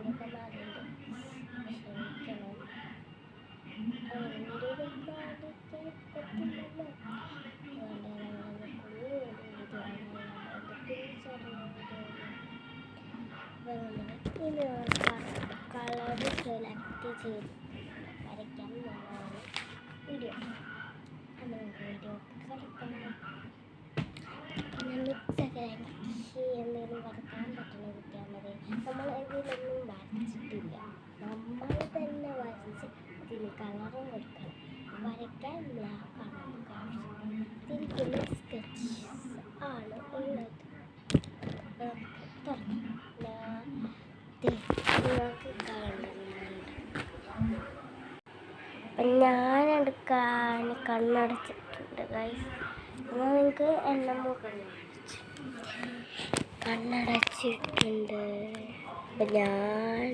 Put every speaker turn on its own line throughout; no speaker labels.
ഒക്കെ മാറിയുണ്ട്. ക്ഷമിക്കണം. വീഡിയോ കാണിക്കാൻ പറ്റില്ലല്ലോ. കളർ സെലക്ട് ചെയ്ത് വരയ്ക്കാൻ നല്ലതാണ് വീഡിയോ. വീഡിയോ കളിക്കാം. എന്തെങ്കിലും വരയ്ക്കാൻ പറ്റുന്ന കിട്ടിയാൽ മതി. നമ്മൾ ഇതിലൊന്നും വരച്ചിട്ടില്ല. നമ്മൾ തന്നെ വരച്ച് ഇതിന് കളറും കൊടുക്കണം. വരയ്ക്കാൻ ബ്ലാക്കാണ് ആവശ്യം. ഇതിൽ പിന്നെ സ്കെച്ച് ആണ് ഉള്ളത്. നിങ്ങൾക്ക് കാണുന്നുണ്ട്. അപ്പം ഞാനെടുക്കാൻ കണ്ണടച്ചിട്ടുണ്ട് ഗൈസ്. എന്നാൽ നിങ്ങൾക്ക് എൻ്റെ മുഖം കണ്ണടച്ചിട്ടുണ്ട്. അപ്പം ഞാൻ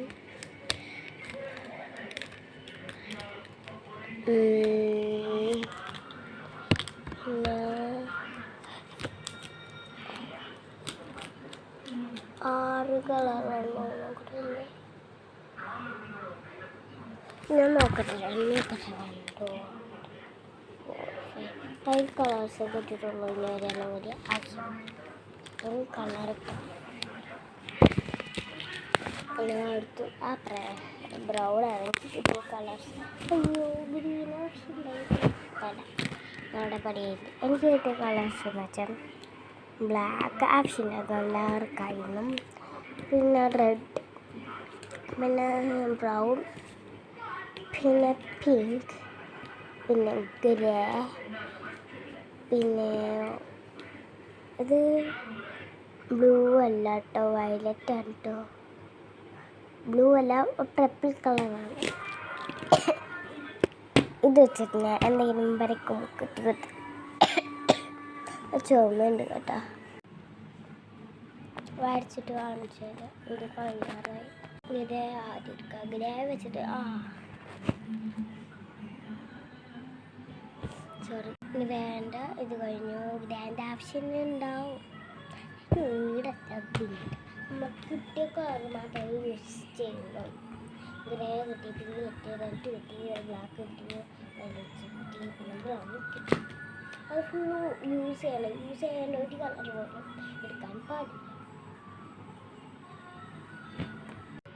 ആറ് കളറാണോ നോക്കട്ടെ. ഞാൻ നോക്കട്ടെ. 5 കളേഴ്സ് കിട്ടിയിട്ടുള്ളൂ. ഇനി ഒരെണ്ണം കൂടി ആവശ്യം. ഒരു കളറിട്ട് ഞാൻ എടുത്തു. ആ ബ്രൗൺ ആണെങ്കിൽ ഇപ്പോൾ കളേഴ്സ്. അയ്യോ ഗ്രീൻ ആവശ്യമില്ല. നമ്മുടെ പണിയായിട്ട് എനിക്ക് കിട്ടിയ കളേഴ്സ് എന്ന് വെച്ചാൽ ബ്ലാക്ക് ആവശ്യമില്ല എല്ലാവർക്കായിരുന്നു. പിന്നെ റെഡ്, പിന്നെ ബ്രൗൺ, പിന്നെ പിങ്ക്, പിന്നെ ഗ്രേ, പിന്നെ ഇത് ബ്ലൂ അല്ല കേട്ടോ, വയലറ്റ് ആണ് കേട്ടോ. ബ്ലൂ അല്ല, പർപ്പിൾ കളറാണ്. ഇത് വെച്ചിട്ട് ഞാൻ എന്തെങ്കിലും വരയ്ക്കും. കിട്ടി ചുമയുണ്ട് കേട്ടോ. വരച്ചിട്ട് കാണിച്ചത് ഇത് കഴിഞ്ഞാറായി. ഗ്രേ ആദ്യം എടുക്കുക. ഗ്രേ വെച്ചിട്ട് സോറി, ഗ്രാൻഡ് ഇത് കഴിഞ്ഞു. ഗ്രാൻഡ് ആവശ്യം ഉണ്ടാവും. നമുക്ക് കിട്ടിയ കളർ മാത്രമേ യൂസ് ചെയ്യുള്ളൂ. ഗ്രേ കിട്ടി, പിങ്ക് കിട്ടി, റെഡ് കിട്ടി, ബ്ലാക്ക് കിട്ടി, വയലറ്റ് കിട്ടി, പിന്നെ ബ്രൗൺ കിട്ടി. അത് ഫുള്ള് യൂസ് ചെയ്യേണ്ട ഒരു കളർ പോലും എടുക്കാൻ പാടില്ല.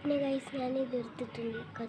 പിന്നെ ഗൈസ് ഞാൻ ഇത് എടുത്തിട്ടുണ്ട്.